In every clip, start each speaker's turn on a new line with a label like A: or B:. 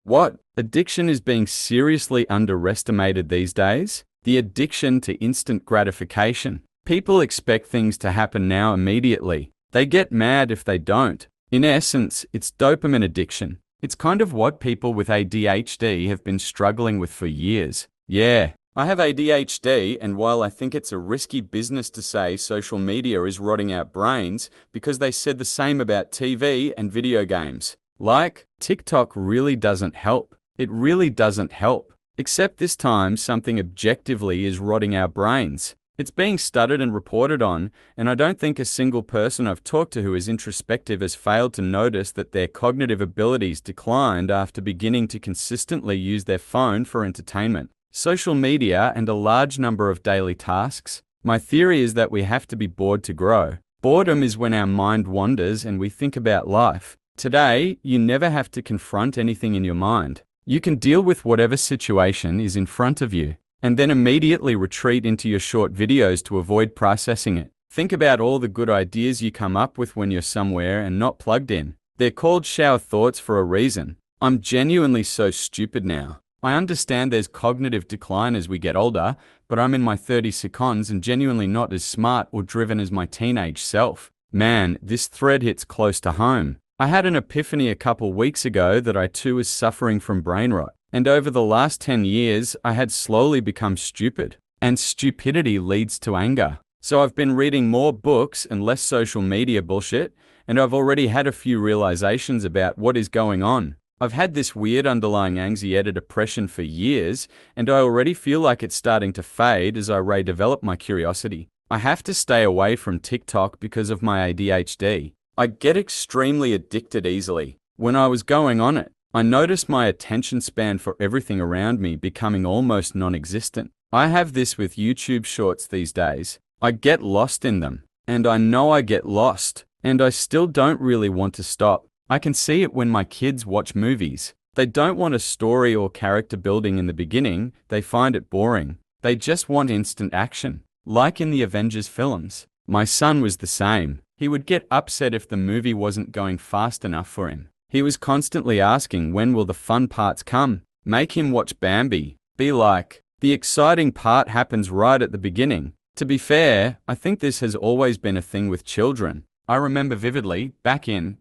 A: What? Addiction is being seriously underestimated these days? The addiction to instant gratification. People expect things to happen now immediately. They get mad if they don't. In essence, it's dopamine addiction. It's kind of what people with ADHD have been struggling with for years. Yeah, I have ADHD, and while I think it's a risky business to say social media is rotting our brains, because they said the same about TV and video games. Like, TikTok really doesn't help. It really doesn't help. Except this time something objectively is rotting our brains. It's being studied and reported on, and I don't think a single person I've talked to who is introspective has failed to notice that their cognitive abilities declined after beginning to consistently use their phone for entertainment, social media, and a large number of daily tasks. My theory is that we have to be bored to grow. Boredom is when our mind wanders and we think about life. Today, you never have to confront anything in your mind. You can deal with whatever situation is in front of you, and then immediately retreat into your short videos to avoid processing it. Think about all the good ideas you come up with when you're somewhere and not plugged in. They're called shower thoughts for a reason. I'm genuinely so stupid now. I understand there's cognitive decline as we get older, but I'm in my 30 seconds and genuinely not as smart or driven as my teenage self. Man, this thread hits close to home. I had an epiphany a couple weeks ago that I too was suffering from brain rot. And over the last 10 years, I had slowly become stupid. And stupidity leads to anger. So I've been reading more books and less social media bullshit, and I've already had a few realizations about what is going on. I've had this weird underlying anxiety depression for years, and I already feel like it's starting to fade as I redevelop my curiosity. I have to stay away from TikTok because of my ADHD. I get extremely addicted easily. When I was going on it, I noticed my attention span for everything around me becoming almost non-existent. I have this with YouTube shorts these days. I get lost in them, and I know I get lost, and I still don't really want to stop. I can see it when my kids watch movies. They don't want a story or character building in the beginning, they find it boring. They just want instant action, like in the Avengers films. My son was the same. He would get upset if the movie wasn't going fast enough for him. He was constantly asking, when will the fun parts come? Make him watch Bambi. Be like, the exciting part happens right at the beginning. To be fair, I think this has always been a thing with children. I remember vividly, back in,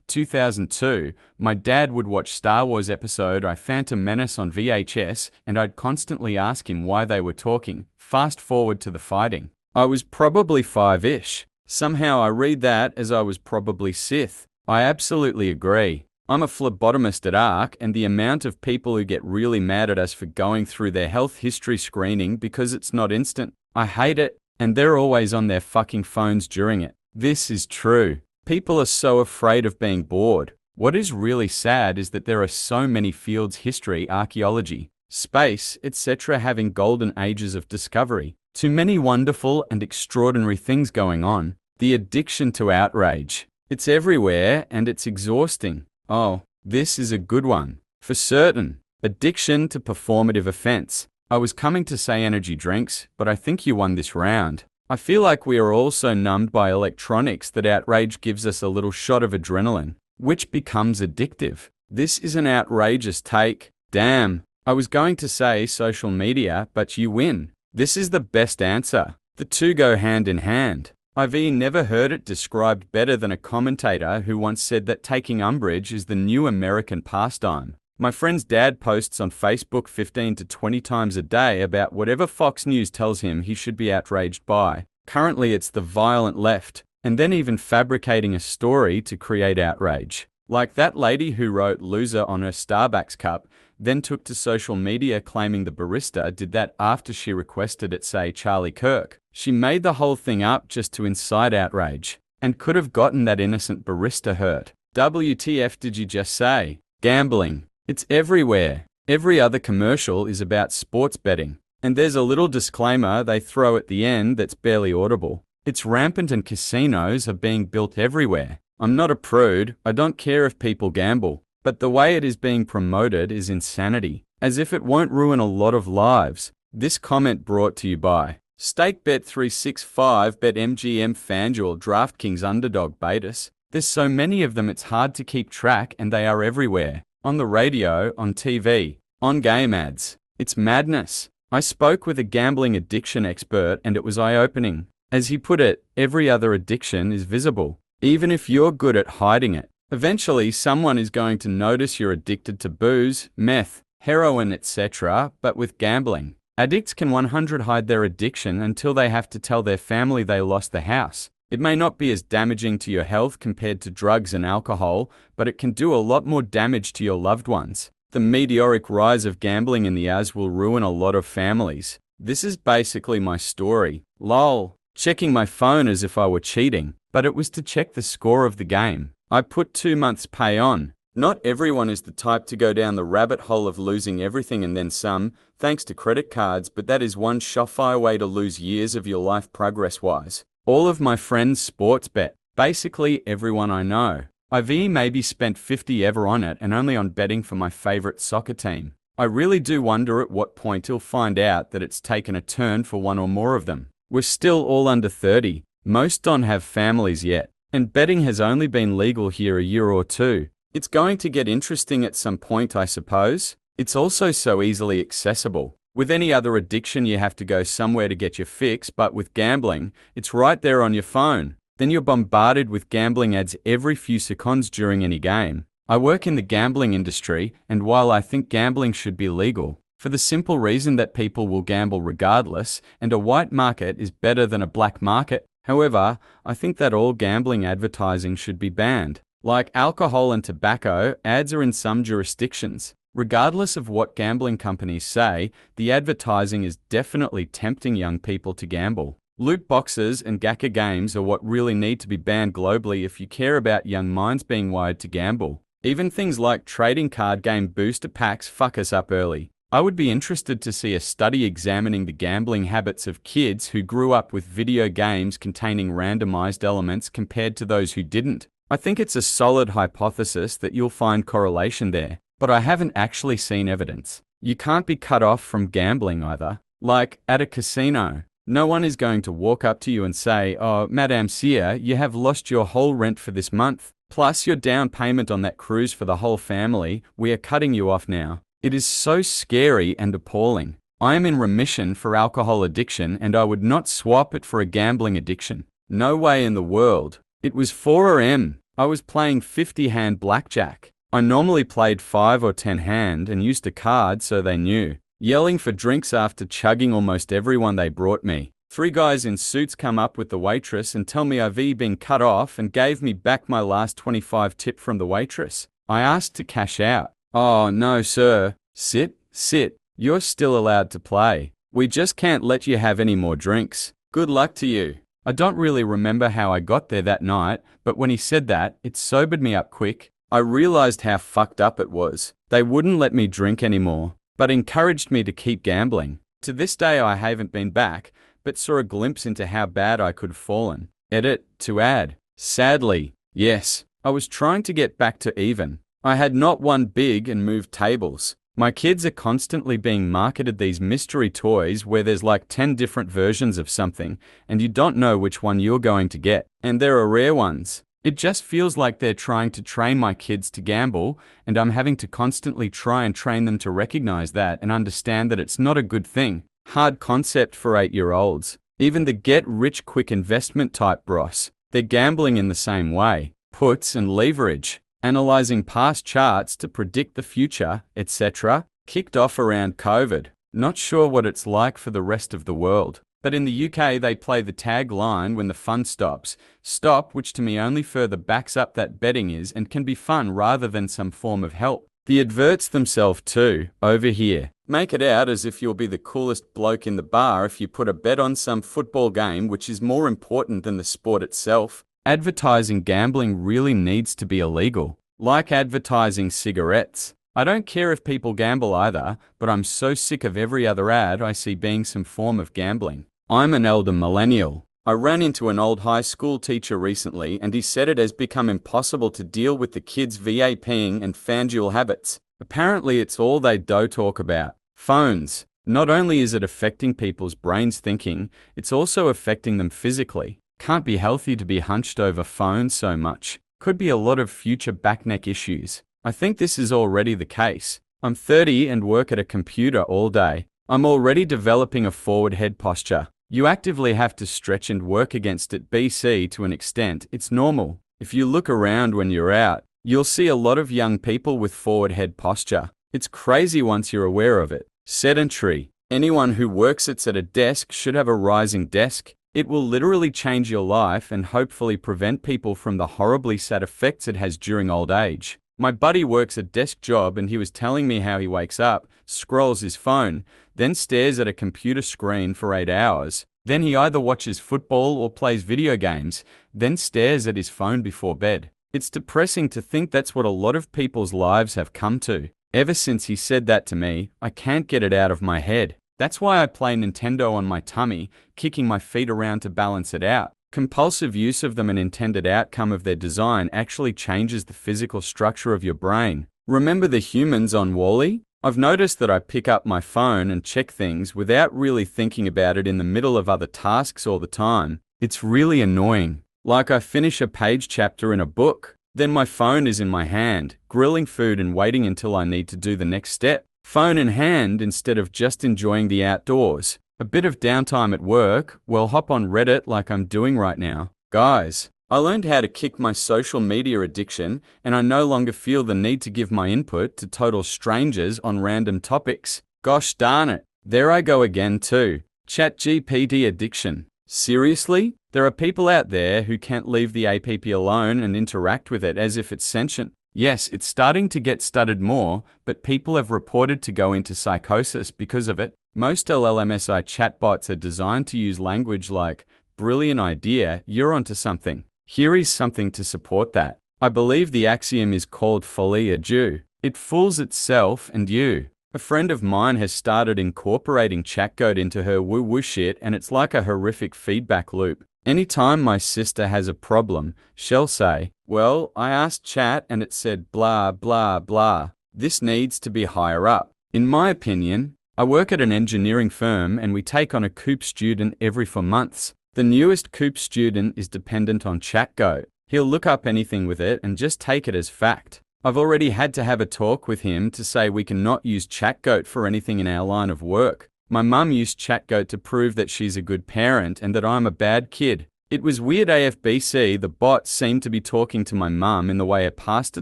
A: 2002, my dad would watch Star Wars episode I Phantom Menace on VHS, and I'd constantly ask him why they were talking. Fast forward to the fighting. I was probably 5-ish. Somehow I read that as I was probably Sith. I absolutely agree. I'm a phlebotomist at ARC, and the amount of people who get really mad at us for going through their health history screening because it's not instant. I hate it, and they're always on their fucking phones during it. This is true. People are so afraid of being bored. What is really sad is that there are so many fields, history, archaeology, space, etc., having golden ages of discovery. Too many wonderful and extraordinary things going on. The addiction to outrage. It's everywhere and it's exhausting. Oh, this is a good one. For certain. Addiction to performative offense. I was coming to say energy drinks, but I think you won this round. I feel like we are all so numbed by electronics that outrage gives us a little shot of adrenaline, which becomes addictive. This is an outrageous take. Damn. I was going to say social media, but you win. This is the best answer. The two go hand in hand. I've never heard it described better than a commentator who once said that taking umbrage is the new American pastime. My friend's dad posts on Facebook 15 to 20 times a day about whatever Fox News tells him he should be outraged by. Currently it's the violent left, and then even fabricating a story to create outrage. Like that lady who wrote loser on her Starbucks cup, then took to social media claiming the barista did that after she requested it say Charlie Kirk. She made the whole thing up just to incite outrage, and could have gotten that innocent barista hurt. WTF did you just say? Gambling. It's everywhere. Every other commercial is about sports betting. And there's a little disclaimer they throw at the end that's barely audible. It's rampant and casinos are being built everywhere. I'm not a prude, I don't care if people gamble. But the way it is being promoted is insanity, as if it won't ruin a lot of lives. This comment brought to you by StakeBet365, BetMGM, FanDuel, DraftKings, Underdog, Betas. There's so many of them it's hard to keep track and they are everywhere. on the radio, on TV, on game ads. It's madness. I spoke with a gambling addiction expert and it was eye-opening. As he put it, every other addiction is visible, even if you're good at hiding it. Eventually, someone is going to notice you're addicted to booze, meth, heroin, etc., but with gambling, addicts can 100% hide their addiction until they have to tell their family they lost the house. It may not be as damaging to your health compared to drugs and alcohol, but it can do a lot more damage to your loved ones. The meteoric rise of gambling in the US will ruin a lot of families. This is basically my story. Lol. Checking my phone as if I were cheating, but it was to check the score of the game. I put 2 months pay on. Not everyone is the type to go down the rabbit hole of losing everything and then some, thanks to credit cards, but that is one surefire way to lose years of your life progress-wise. All of my friends sports bet. Basically everyone I know. I've maybe spent 50 ever on it and only on betting for my favorite soccer team. I really do wonder at what point he'll find out that it's taken a turn for one or more of them. We're still all under 30. Most don't have families yet. And betting has only been legal here a year or two. It's going to get interesting at some point, I suppose. It's also so easily accessible. With any other addiction, you have to go somewhere to get your fix, but with gambling, it's right there on your phone. Then you're bombarded with gambling ads every few seconds during any game. I work in the gambling industry, and while I think gambling should be legal, for the simple reason that people will gamble regardless, and a white market is better than a black market. However, I think that all gambling advertising should be banned. Like alcohol and tobacco, ads are in some jurisdictions. Regardless of what gambling companies say, the advertising is definitely tempting young people to gamble. Loot boxes and gacha games are what really need to be banned globally if you care about young minds being wired to gamble. Even things like trading card game booster packs fuck us up early. I would be interested to see a study examining the gambling habits of kids who grew up with video games containing randomized elements compared to those who didn't. I think it's a solid hypothesis that you'll find correlation there, but I haven't actually seen evidence. You can't be cut off from gambling either. Like at a casino, no one is going to walk up to you and say, "Oh, Madame Sia, you have lost your whole rent for this month, plus your down payment on that cruise for the whole family. We are cutting you off now." It is so scary and appalling. I am in remission for alcohol addiction and I would not swap it for a gambling addiction. No way in the world. It was 4 AM. I was playing 50-hand blackjack. I normally played 5 or 10 hand and used a card so they knew. Yelling for drinks after chugging almost everyone they brought me. 3 guys in suits come up with the waitress and tell me I've been cut off and gave me back my last 25 tip from the waitress. I asked to cash out. "Oh, no, sir. Sit. You're still allowed to play. We just can't let you have any more drinks. Good luck to you." I don't really remember how I got there that night, but when he said that, it sobered me up quick. I realized how fucked up it was. They wouldn't let me drink anymore, but encouraged me to keep gambling. To this day, I haven't been back, but saw a glimpse into how bad I could have fallen. Edit to add. Sadly, yes, I was trying to get back to even. I had not won big and moved tables. My kids are constantly being marketed these mystery toys where there's like 10 different versions of something and you don't know which one you're going to get. And there are rare ones. It just feels like they're trying to train my kids to gamble, and I'm having to constantly try and train them to recognize that and understand that it's not a good thing. Hard concept for 8-year-olds. Even the get-rich-quick investment type bros. They're gambling in the same way. Puts and leverage. Analyzing past charts to predict the future, etc. Kicked off around COVID. Not sure what it's like for the rest of the world. But in the UK, they play the tagline when the fun stops. Stop, which to me only further backs up that betting is and can be fun rather than some form of help. The adverts themselves too, over here, make it out as if you'll be the coolest bloke in the bar if you put a bet on some football game which is more important than the sport itself. Advertising gambling really needs to be illegal. Like advertising cigarettes. I don't care if people gamble either, but I'm so sick of every other ad I see being some form of gambling. I'm an elder millennial. I ran into an old high school teacher recently and he said it has become impossible to deal with the kids' vaping and FanDuel habits. Apparently it's all they do talk about. Phones. Not only is it affecting people's brains thinking, it's also affecting them physically. Can't be healthy to be hunched over phones so much. Could be a lot of future back neck issues. I think this is already the case. I'm 30 and work at a computer all day. I'm already developing a forward head posture. You actively have to stretch and work against it BC to an extent. It's normal. If you look around when you're out, you'll see a lot of young people with forward head posture. It's crazy once you're aware of it. Sedentary. Anyone who works sits at a desk should have a rising desk. It will literally change your life and hopefully prevent people from the horribly sad effects it has during old age. My buddy works a desk job and he was telling me how he wakes up, scrolls his phone, then stares at a computer screen for 8 hours. Then he either watches football or plays video games, then stares at his phone before bed. It's depressing to think that's what a lot of people's lives have come to. Ever since he said that to me, I can't get it out of my head. That's why I play Nintendo on my tummy, kicking my feet around to balance it out. Compulsive use of them and intended outcome of their design actually changes the physical structure of your brain. Remember the humans on Wall-E? I've noticed that I pick up my phone and check things without really thinking about it in the middle of other tasks all the time. It's really annoying. Like I finish a page chapter in a book, then my phone is in my hand, grilling food and waiting until I need to do the next step. Phone in hand instead of just enjoying the outdoors. A bit of downtime at work, well, hop on Reddit like I'm doing right now. Guys, I learned how to kick my social media addiction and I no longer feel the need to give my input to total strangers on random topics. Gosh darn it, there I go again too. ChatGPT addiction. Seriously? There are people out there who can't leave the app alone and interact with it as if it's sentient. Yes, it's starting to get studied more, but people have reported to go into psychosis because of it. Most LLMSI chatbots are designed to use language like, "Brilliant idea, you're onto something. Here is something to support that." I believe the axiom is called folie à deux. It fools itself and you. A friend of mine has started incorporating ChatGPT into her woo-woo shit and it's like a horrific feedback loop. Anytime my sister has a problem, she'll say, "Well, I asked Chat and it said blah, blah, blah. This needs to be higher up." In my opinion, I work at an engineering firm and we take on a COOP student every 4 months. The newest COOP student is dependent on ChatGPT. He'll look up anything with it and just take it as fact. I've already had to have a talk with him to say we cannot use ChatGPT for anything in our line of work. My mum used ChatGPT to prove that she's a good parent and that I'm a bad kid. It was weird AFBC, the bot seemed to be talking to my mum in the way a pastor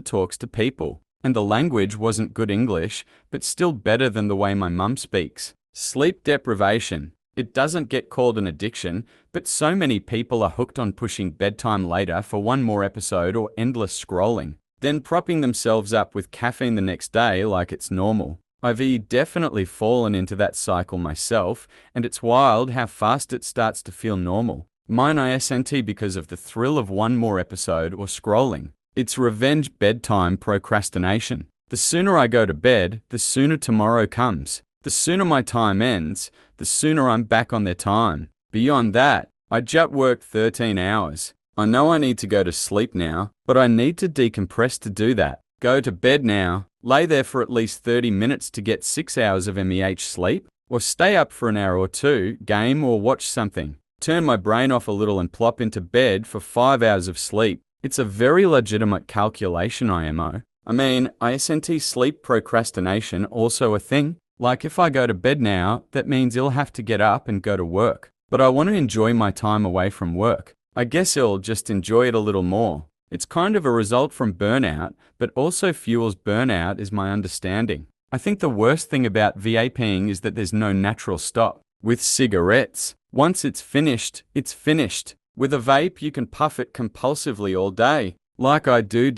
A: talks to people. And the language wasn't good English, but still better than the way my mum speaks. Sleep deprivation. It doesn't get called an addiction, but so many people are hooked on pushing bedtime later for one more episode or endless scrolling, then propping themselves up with caffeine the next day like it's normal. I've definitely fallen into that cycle myself, and it's wild how fast it starts to feel normal. Mine isn't because of the thrill of one more episode or scrolling. It's revenge bedtime procrastination. The sooner I go to bed, the sooner tomorrow comes. The sooner my time ends, the sooner I'm back on their time. Beyond that, I just work 13 hours. I know I need to go to sleep now, but I need to decompress to do that. Go to bed now, lay there for at least 30 minutes to get 6 hours of MEH sleep, or stay up for an hour or two, game or watch something. Turn my brain off a little and plop into bed for 5 hours of sleep. It's a very legitimate calculation, IMO. I mean, isn't sleep procrastination also a thing? Like if I go to bed now, that means I'll have to get up and go to work. But I want to enjoy my time away from work. I guess I'll just enjoy it a little more. It's kind of a result from burnout, but also fuels burnout is my understanding. I think the worst thing about vaping is that there's no natural stop. With cigarettes, once it's finished, it's finished. With a vape, you can puff it compulsively all day, like I do.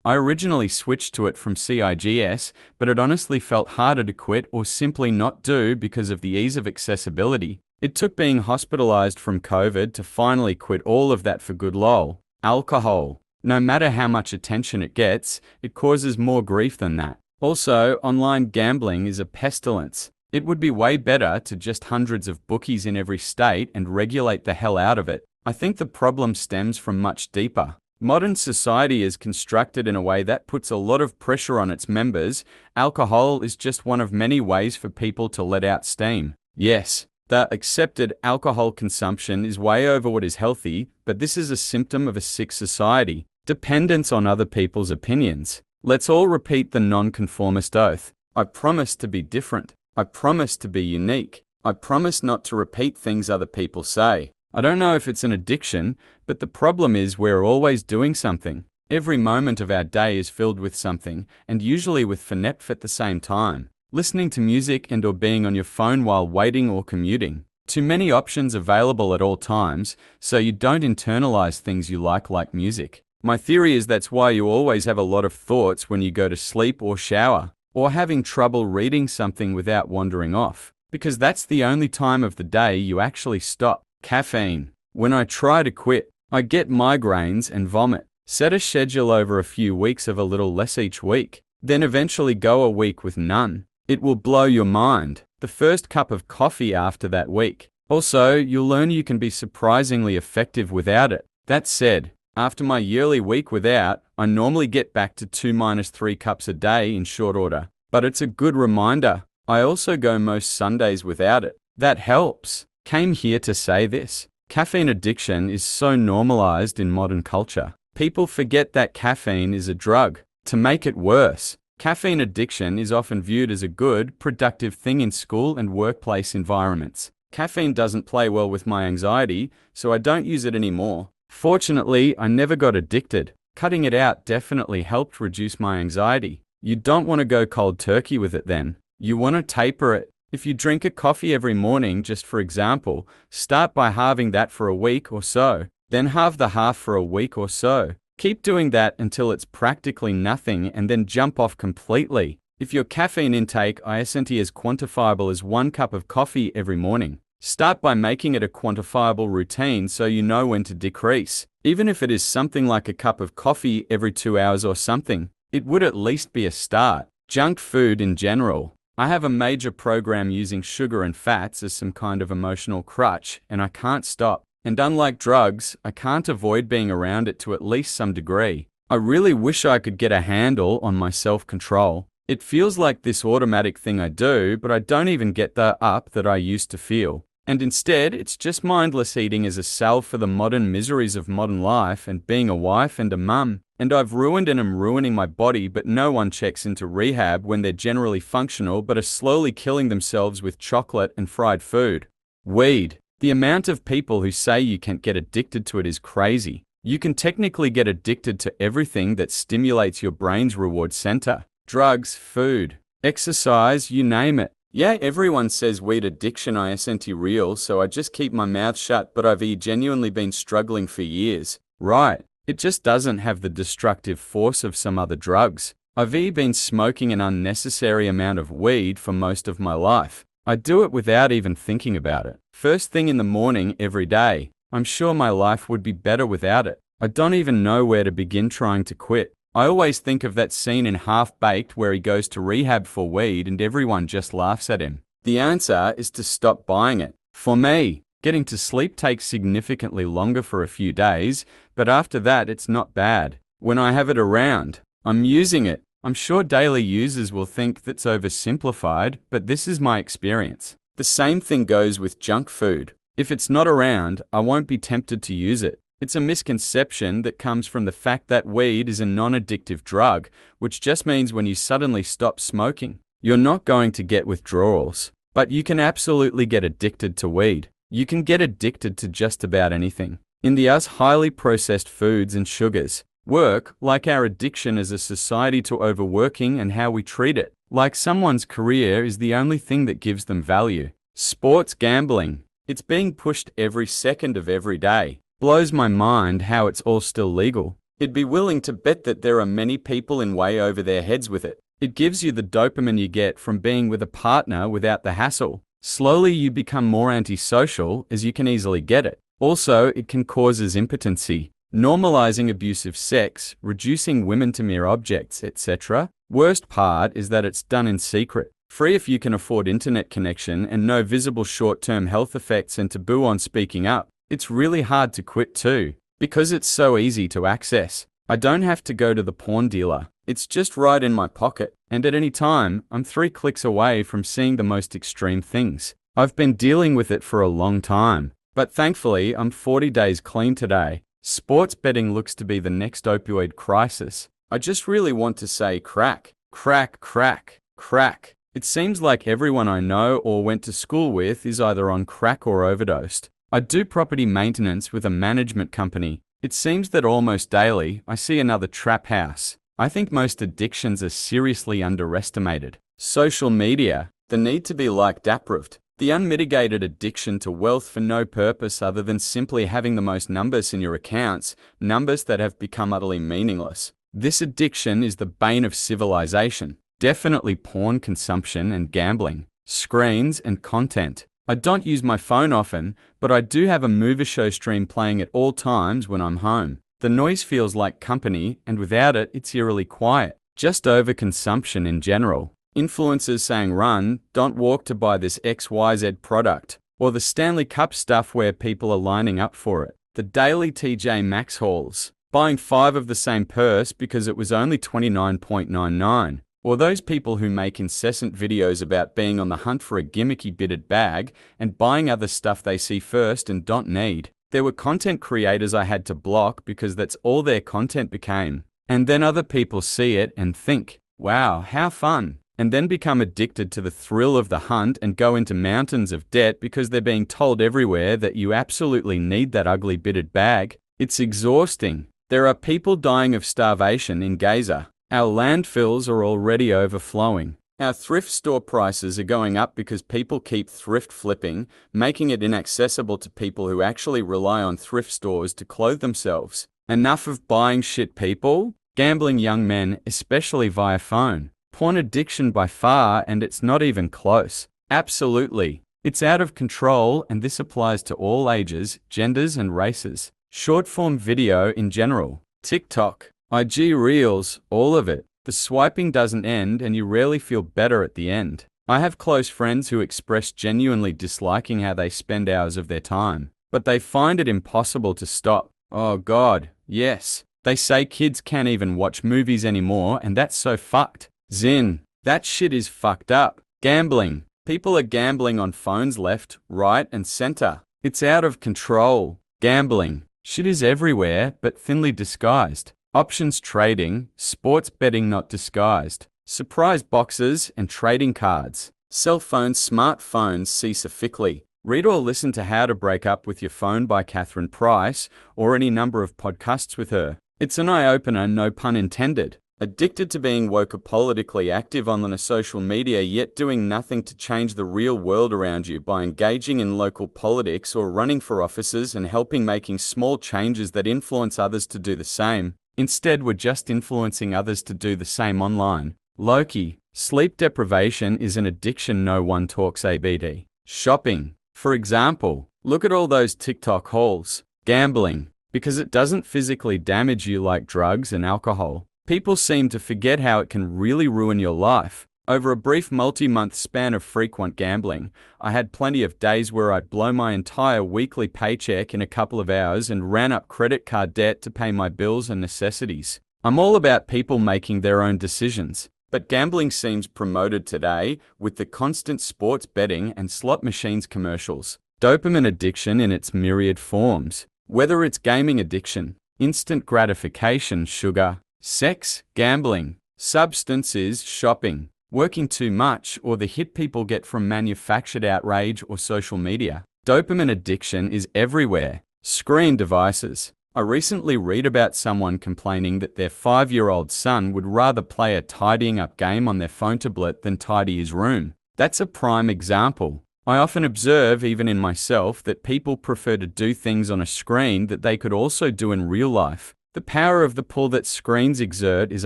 A: I originally switched to it from CIGS, but it honestly felt harder to quit or simply not do because of the ease of accessibility. It took being hospitalized from COVID to finally quit all of that for good. Lol. Alcohol. No matter how much attention it gets, it causes more grief than that. Also, online gambling is a pestilence. It would be way better to just hundreds of bookies in every state and regulate the hell out of it. I think the problem stems from much deeper. Modern society is constructed in a way that puts a lot of pressure on its members. Alcohol is just one of many ways for people to let out steam. Yes, the accepted alcohol consumption is way over what is healthy, but this is a symptom of a sick society. Dependence on other people's opinions. Let's all repeat the nonconformist oath. I promise to be different. I promise to be unique. I promise not to repeat things other people say. I don't know if it's an addiction, but the problem is we're always doing something. Every moment of our day is filled with something, and usually with phonep at the same time. Listening to music and or being on your phone while waiting or commuting. Too many options available at all times, so you don't internalize things you like music. My theory is that's why you always have a lot of thoughts when you go to sleep or shower, or having trouble reading something without wandering off, because that's the only time of the day you actually stop. Caffeine. When I try to quit, I get migraines and vomit. Set a schedule over a few weeks of a little less each week, then eventually go a week with none. It will blow your mind. The first cup of coffee after that week. Also, you'll learn you can be surprisingly effective without it. That said, after my yearly week without, I normally get back to 2-3 cups a day in short order. But it's a good reminder. I also go most Sundays without it. That helps. Came here to say this. Caffeine addiction is so normalized in modern culture. People forget that caffeine is a drug. To make it worse, caffeine addiction is often viewed as a good, productive thing in school and workplace environments. Caffeine doesn't play well with my anxiety, so I don't use it anymore. Fortunately, I never got addicted. Cutting it out definitely helped reduce my anxiety. You don't want to go cold turkey with it then. You want to taper it. If you drink a coffee every morning, just for example, start by halving that for a week or so. Then halve the half for a week or so. Keep doing that until it's practically nothing and then jump off completely. If your caffeine intake isn't as quantifiable as 1 cup of coffee every morning, start by making it a quantifiable routine so you know when to decrease. Even if it is something like a cup of coffee every 2 hours or something, it would at least be a start. Junk food in general. I have a major program using sugar and fats as some kind of emotional crutch, and I can't stop. And unlike drugs, I can't avoid being around it to at least some degree. I really wish I could get a handle on my self-control. It feels like this automatic thing I do, but I don't even get the up that I used to feel. And instead, it's just mindless eating as a salve for the modern miseries of modern life and being a wife and a mum. And I've ruined and am ruining my body, but no one checks into rehab when they're generally functional but are slowly killing themselves with chocolate and fried food. Weed. The amount of people who say you can't get addicted to it is crazy. You can technically get addicted to everything that stimulates your brain's reward center. Drugs, food, exercise, you name it. Yeah, everyone says weed addiction isn't real, so I just keep my mouth shut, but I've genuinely been struggling for years. Right, it just doesn't have the destructive force of some other drugs. I've been smoking an unnecessary amount of weed for most of my life. I do it without even thinking about it. First thing in the morning every day. I'm sure my life would be better without it. I don't even know where to begin trying to quit. I always think of that scene in Half-Baked where he goes to rehab for weed and everyone just laughs at him. The answer is to stop buying it. For me, getting to sleep takes significantly longer for a few days, but after that it's not bad. When I have it around, I'm using it. I'm sure daily users will think that's oversimplified, but this is my experience. The same thing goes with junk food. If it's not around, I won't be tempted to use it. It's a misconception that comes from the fact that weed is a non-addictive drug, which just means when you suddenly stop smoking, you're not going to get withdrawals. But you can absolutely get addicted to weed. You can get addicted to just about anything. In the us highly processed foods and sugars, work, like our addiction as a society to overworking and how we treat it, like someone's career is the only thing that gives them value. Sports gambling. It's being pushed every second of every day. Blows my mind how it's all still legal. I'd be willing to bet that there are many people in way over their heads with it. It gives you the dopamine you get from being with a partner without the hassle. Slowly you become more antisocial as you can easily get it. Also, it can cause impotency. Normalizing abusive sex, reducing women to mere objects, etc. Worst part is that it's done in secret. Free if you can afford internet connection and no visible short-term health effects and taboo on speaking up. It's really hard to quit too, because it's so easy to access. I don't have to go to the porn dealer. It's just right in my pocket, and at any time, I'm 3 clicks away from seeing the most extreme things. I've been dealing with it for a long time, but thankfully I'm 40 days clean today. Sports betting looks to be the next opioid crisis. I just really want to say crack, crack, crack, crack. It seems like everyone I know or went to school with is either on crack or overdosed. I do property maintenance with a management company. It seems that almost daily I see another trap house. I think most addictions are seriously underestimated. Social media, the need to be liked approved, the unmitigated addiction to wealth for no purpose other than simply having the most numbers in your accounts, numbers that have become utterly meaningless. This addiction is the bane of civilization. Definitely porn consumption and gambling, screens and content. I don't use my phone often, but I do have a movie show stream playing at all times when I'm home. The noise feels like company, and without it, it's eerily quiet. Just overconsumption in general. Influencers saying run, don't walk to buy this XYZ product. Or the Stanley Cup stuff where people are lining up for it. The daily TJ Maxx hauls. Buying 5 of the same purse because it was only $29.99. Or those people who make incessant videos about being on the hunt for a gimmicky bitted bag and buying other stuff they see first and don't need. There were content creators I had to block because that's all their content became. And then other people see it and think, wow, how fun. And then become addicted to the thrill of the hunt and go into mountains of debt because they're being told everywhere that you absolutely need that ugly bitted bag. It's exhausting. There are people dying of starvation in Gaza. Our landfills are already overflowing. Our thrift store prices are going up because people keep thrift flipping, making it inaccessible to people who actually rely on thrift stores to clothe themselves. Enough of buying shit, people. Gambling young men, especially via phone. Porn addiction by far, and it's not even close. Absolutely. It's out of control, and this applies to all ages, genders, and races. Short-form video in general. TikTok. IG Reels, all of it. The swiping doesn't end and you rarely feel better at the end. I have close friends who express genuinely disliking how they spend hours of their time, but they find it impossible to stop. Oh God, yes. They say kids can't even watch movies anymore and that's so fucked. Zin, that shit is fucked up. Gambling. People are gambling on phones left, right and center. It's out of control. Gambling. Shit is everywhere but thinly disguised. Options trading, sports betting not disguised, surprise boxes and trading cards. Cell phones, smartphones cease quickly. Read or listen to How to Break Up with Your Phone by Catherine Price or any number of podcasts with her. It's an eye-opener, no pun intended. Addicted to being woke, politically active on the social media yet doing nothing to change the real world around you by engaging in local politics or running for offices and helping making small changes that influence others to do the same. Instead, we're just influencing others to do the same online. Loki. Sleep deprivation is an addiction no one talks ABD. Shopping. For example, look at all those TikTok hauls. Gambling. Because it doesn't physically damage you like drugs and alcohol. People seem to forget how it can really ruin your life. Over a brief multi-month span of frequent gambling, I had plenty of days where I'd blow my entire weekly paycheck in a couple of hours and ran up credit card debt to pay my bills and necessities. I'm all about people making their own decisions, but gambling seems promoted today with the constant sports betting and slot machines commercials. Dopamine addiction in its myriad forms. Whether it's gaming addiction, instant gratification, sugar, sex, gambling, substances, shopping, working too much, or the hit people get from manufactured outrage or social media. Dopamine addiction is everywhere. Screen devices. I recently read about someone complaining that their 5-year-old son would rather play a tidying up game on their phone tablet than tidy his room. That's a prime example. I often observe, even in myself, that people prefer to do things on a screen that they could also do in real life. The power of the pull that screens exert is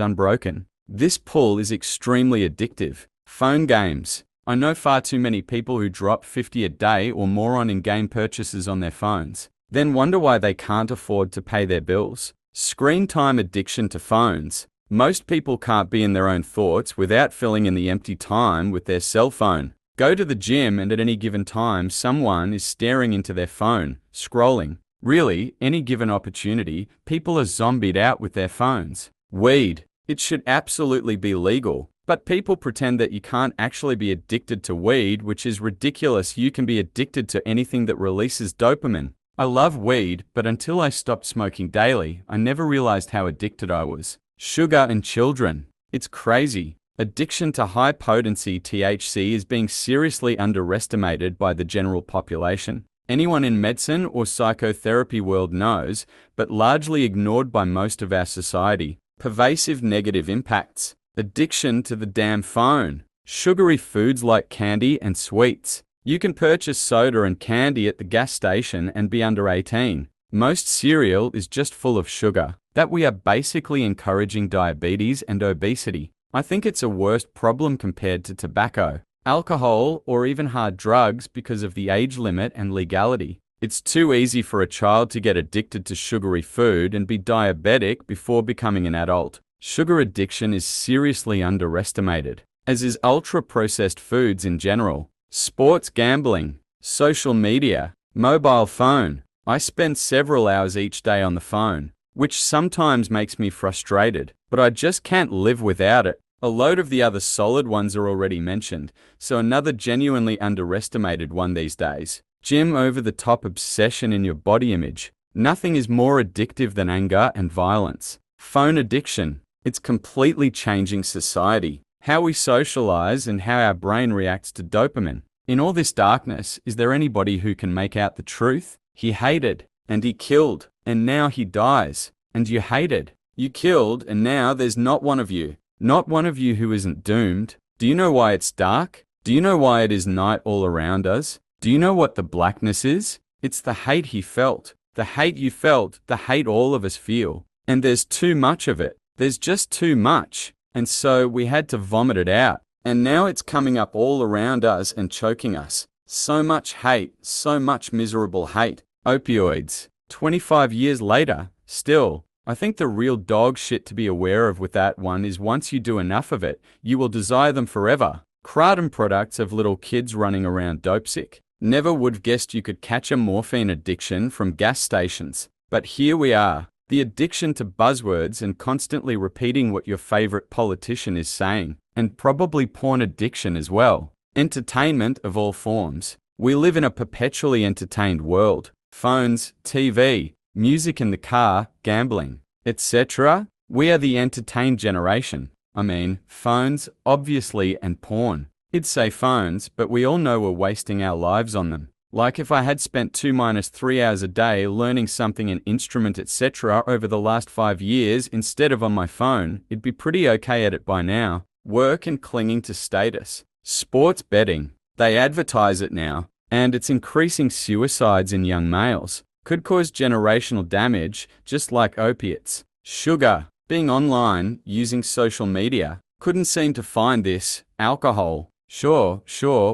A: unbroken. This pull is extremely addictive. Phone games. I know far too many people who drop $50 a day or more on in-game purchases on their phones, then wonder why they can't afford to pay their bills. Screen time addiction to phones. Most people can't be in their own thoughts without filling in the empty time with their cell phone. Go to the gym and at any given time, someone is staring into their phone, scrolling. Really, any given opportunity, people are zombied out with their phones. Weed. It should absolutely be legal, but people pretend that you can't actually be addicted to weed, which is ridiculous. You can be addicted to anything that releases dopamine. I love weed, but until I stopped smoking daily, I never realized how addicted I was. Sugar and children. It's crazy. Addiction to high-potency THC is being seriously underestimated by the general population. Anyone in medicine or psychotherapy world knows, but largely ignored by most of our society. Pervasive negative impacts. Addiction to the damn phone. Sugary foods like candy and sweets. You can purchase soda and candy at the gas station and be under 18. Most cereal is just full of sugar. That we are basically encouraging diabetes and obesity. I think it's a worse problem compared to tobacco, alcohol, or even hard drugs because of the age limit and legality. It's too easy for a child to get addicted to sugary food and be diabetic before becoming an adult. Sugar addiction is seriously underestimated, as is ultra-processed foods in general. Sports gambling, social media, mobile phone. I spend several hours each day on the phone, which sometimes makes me frustrated, but I just can't live without it. A load of the other solid ones are already mentioned, so another genuinely underestimated one these days. Gym over-the-top obsession in your body image. Nothing is more addictive than anger and violence. Phone addiction. It's completely changing society, how we socialize and how our brain reacts to dopamine. In all this darkness, is there anybody who can make out the truth? He hated, and he killed, and now he dies. And you hated, you killed, and now there's not one of you. Not one of you who isn't doomed. Do you know why it's dark? Do you know why it is night all around us? Do you know what the blackness is? It's the hate he felt. The hate you felt, the hate all of us feel. And there's too much of it. There's just too much. And so we had to vomit it out. And now it's coming up all around us and choking us. So much hate, so much miserable hate. Opioids. 25 years later, still, I think the real dog shit to be aware of with that one is once you do enough of it, you will desire them forever. Kratom products of little kids running around dopesick. Never would have guessed you could catch a morphine addiction from gas stations. But here we are. The addiction to buzzwords and constantly repeating what your favorite politician is saying. And probably porn addiction as well. Entertainment of all forms. We live in a perpetually entertained world. Phones, TV, music in the car, gambling, etc. We are the entertained generation. I mean, phones, obviously, and porn. I'd say phones, but we all know we're wasting our lives on them. Like if I had spent 2-3 hours a day learning something, an instrument, etc. over the last 5 years instead of on my phone, it'd be pretty okay at it by now. Work and clinging to status. Sports betting. They advertise it now, and it's increasing suicides in young males. Could cause generational damage, just like opiates. Sugar. Being online, using social media. Couldn't seem to find this. Alcohol. Sure,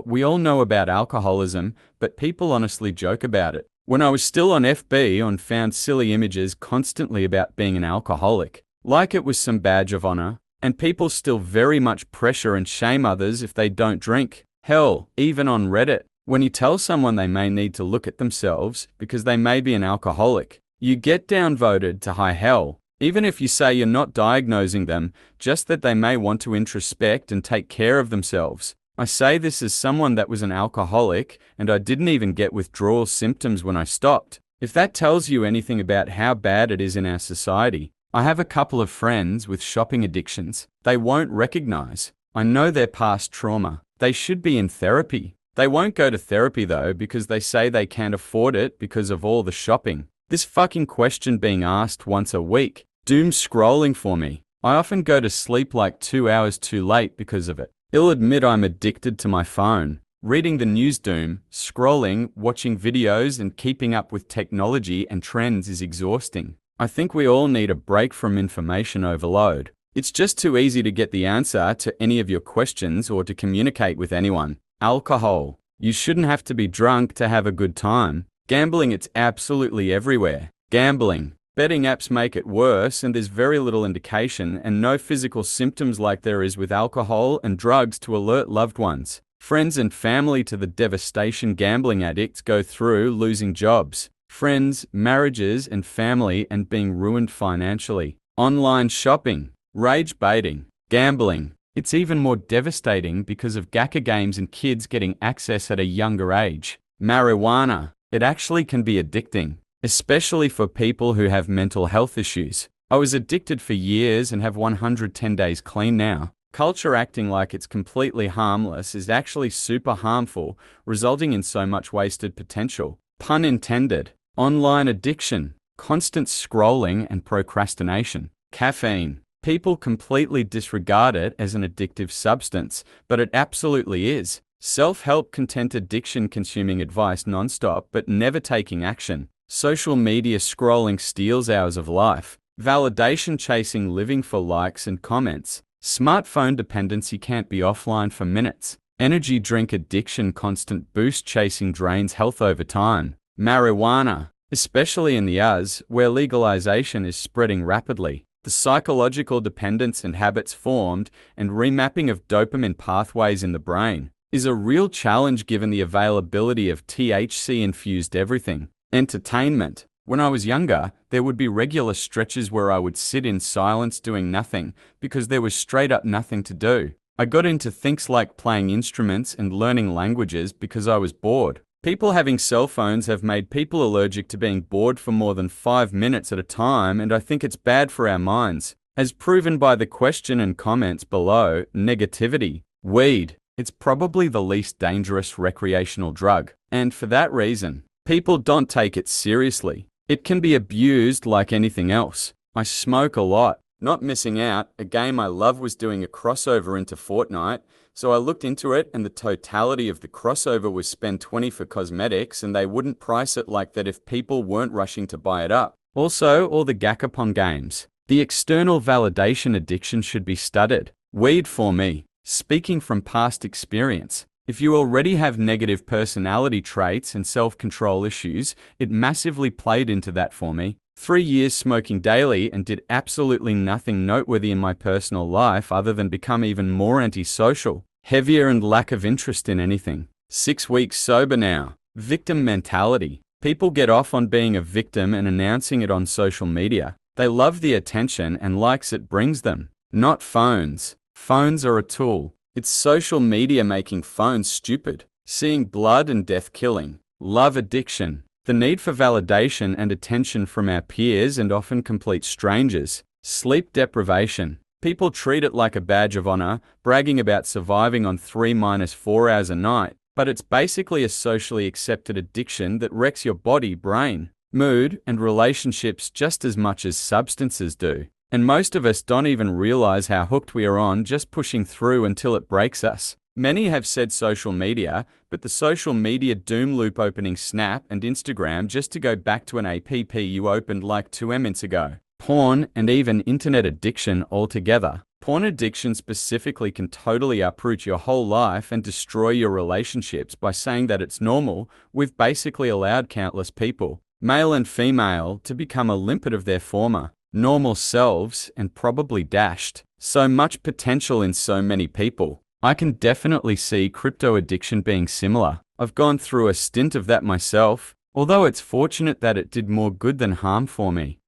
A: we all know about alcoholism, but people honestly joke about it. When I was still on FB, found silly images constantly about being an alcoholic, like it was some badge of honor, and people still very much pressure and shame others if they don't drink. Hell, even on Reddit, when you tell someone they may need to look at themselves because they may be an alcoholic, you get downvoted to high hell. Even if you say you're not diagnosing them, just that they may want to introspect and take care of themselves. I say this as someone that was an alcoholic, and I didn't even get withdrawal symptoms when I stopped. If that tells you anything about how bad it is in our society, I have a couple of friends with shopping addictions. They won't recognize. I know their past trauma. They should be in therapy. They won't go to therapy though because they say they can't afford it because of all the shopping. This fucking question being asked once a week. Doom scrolling for me. I often go to sleep like 2 hours too late because of it. I'll admit I'm addicted to my phone. Reading the news doom, scrolling, watching videos and keeping up with technology and trends is exhausting. I think we all need a break from information overload. It's just too easy to get the answer to any of your questions or to communicate with anyone. Alcohol. You shouldn't have to be drunk to have a good time. Gambling, it's absolutely everywhere. Gambling. Betting apps make it worse, and there's very little indication and no physical symptoms like there is with alcohol and drugs to alert loved ones, friends and family to the devastation gambling addicts go through losing jobs, friends, marriages and family and being ruined financially. Online shopping, rage baiting, gambling. It's even more devastating because of gacha games and kids getting access at a younger age. Marijuana. It actually can be addicting, especially for people who have mental health issues. I was addicted for years and have 110 days clean now. Culture acting like it's completely harmless is actually super harmful, resulting in so much wasted potential. Pun intended. Online addiction, constant scrolling and procrastination. Caffeine. People completely disregard it as an addictive substance, but it absolutely is. Self-help content addiction, consuming advice nonstop but never taking action. Social media scrolling steals hours of life. Validation chasing, living for likes and comments. Smartphone dependency, can't be offline for minutes. Energy drink addiction, constant boost chasing drains health over time. Marijuana, especially in the US, where legalization is spreading rapidly. The psychological dependence and habits formed and remapping of dopamine pathways in the brain is a real challenge given the availability of THC-infused everything. Entertainment. When I was younger, there would be regular stretches where I would sit in silence doing nothing because there was straight up nothing to do. I got into things like playing instruments and learning languages because I was bored. People having cell phones have made people allergic to being bored for more than 5 minutes at a time, and I think it's bad for our minds. As proven by the question and comments below, negativity. Weed. It's probably the least dangerous recreational drug, and for that reason, people don't take it seriously. It can be abused like anything else. I smoke a lot. Not missing out, a game I love was doing a crossover into Fortnite, so I looked into it and the totality of the crossover was spend 20 for cosmetics, and they wouldn't price it like that if people weren't rushing to buy it up. Also, all the Gakapon games. The external validation addiction should be studied. Weed for me. Speaking from past experience, if you already have negative personality traits and self-control issues, it massively played into that for me. 3 years smoking daily and did absolutely nothing noteworthy in my personal life other than become even more antisocial, heavier and lack of interest in anything. 6 weeks sober now. Victim mentality. People get off on being a victim and announcing it on social media. They love the attention and likes it brings them. Not phones. Phones are a tool. It's social media making phones stupid. Seeing blood and death killing. Love addiction. The need for validation and attention from our peers and often complete strangers. Sleep deprivation. People treat it like a badge of honor, bragging about surviving on 3-4 hours a night, but it's basically a socially accepted addiction that wrecks your body, brain, mood, and relationships just as much as substances do. And most of us don't even realize how hooked we are on just pushing through until it breaks us. Many have said social media, but the social media doom loop, opening Snap and Instagram just to go back to an app you opened like 2 minutes ago. Porn and even internet addiction altogether. Porn addiction specifically can totally uproot your whole life and destroy your relationships by saying that it's normal. We've basically allowed countless people, male and female, to become a limpet of their former normal selves and probably dashed so much potential in so many people. I can definitely see crypto addiction being similar. I've gone through a stint of that myself, although it's fortunate that it did more good than harm for me.